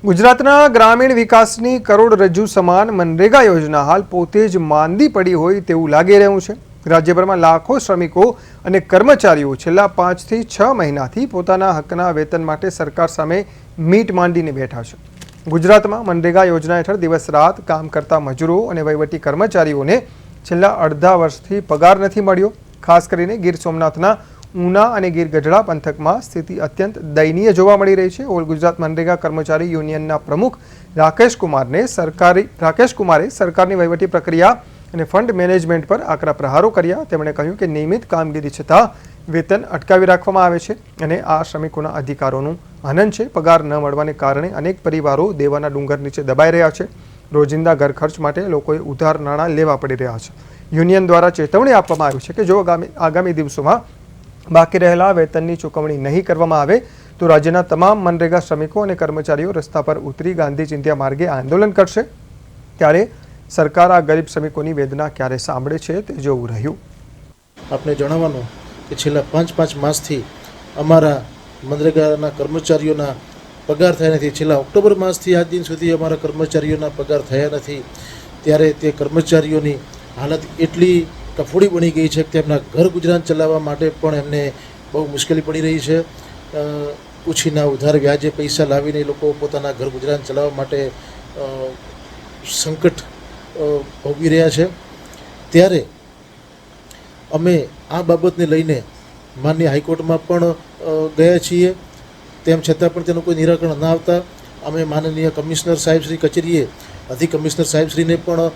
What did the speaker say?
ગુજરાતના ગ્રામીણ વિકાસની કરોડરજ્જુ સમાન મનરેગા યોજના હાલ પોતે જ માંદી પડી હોય તેવું લાગી રહ્યું છે। રાજ્યભરમાં લાખો શ્રમિકો અને કર્મચારીઓ છેલ્લા 5 થી 6 મહિનાથી પોતાના હકના વેતન માટે સરકાર સામે મીટ માંડીને બેઠા છે। ગુજરાતમાં મનરેગા યોજના હેઠળ દિવસ રાત કામ કરતા મજૂરો અને વહીવટી કર્મચારીઓને છેલ્લા અડધા વર્ષથી પગાર નથી મળ્યો। ખાસ કરીને ગીર સોમનાથના ऊना और गीर गढ़ड़ा पंथक में स्थिति अत्यंत दयनीय जोवा मळी रही है। ऑल गुजरात मनरेगा कर्मचारी यूनियन प्रमुख राकेश कुमारे सरकारनी वहीवटी प्रक्रिया और फंड मैनेजमेंट पर आकरा प्रहारों कर्या। तेमणे कह्युं कि नियमित कामगीरी छतां वेतन अटकावी राखवामां आवे छे अने आ श्रमिकोना अधिकारोनुं हनन छे। पगार न मळवाने कारणे अनेक परिवारो देवाना डूंगर नीचे दबाई रह्या छे। रोजिंदा घर खर्च माटे लोकोए उधार नाणां लेवा पड़ी रह्या छे। यूनियन द्वारा चेतवणी आपवामां आवी छे कि जो आगामी दिवसोमां बाकी रहेला वेतननी चूकवणी नहीं करवामां आवे तो राज्यना तमाम मनरेगा श्रमिको और कर्मचारीओ रस्ता पर उतरी गांधी चिंध्या मार्गे आंदोलन करशे। त्यारे सरकार आ गरीब श्रमिकोनी वेदना क्यारे सांभळे छे ते जोवुं रह्युं। आपने जणाववानुं कि छेल्ला 5 मासथी अमारा मनरेगाना कर्मचारीओना पगार थया नथी। छेल्ला ऑक्टोबर मासथी आज दिन सुधी अमारा कर्मचारीओना पगार थया नथी। त्यारे ते कर्मचारीओनी हालत एटली कफोड़ी बनी गई है कि एमना घर गुजरान चलाववा माटे पण एमने बहु मुश्केली पड़ी रही है। उछीना उधार व्याजे पैसा लावीने लोको पोताना घर गुजरान चलाववा माटे संकट भोगी रह्या छे। त्यारे अमे आ बाबतने लईने माननीय हाईकोर्ट में पण गया छीए। तेम छतां पण तेनुं कोई निराकरण न आवता अमे माननीय कमिश्नर साहेब श्री कचेरीए अधिक कमिश्नर साहेब श्री ने पण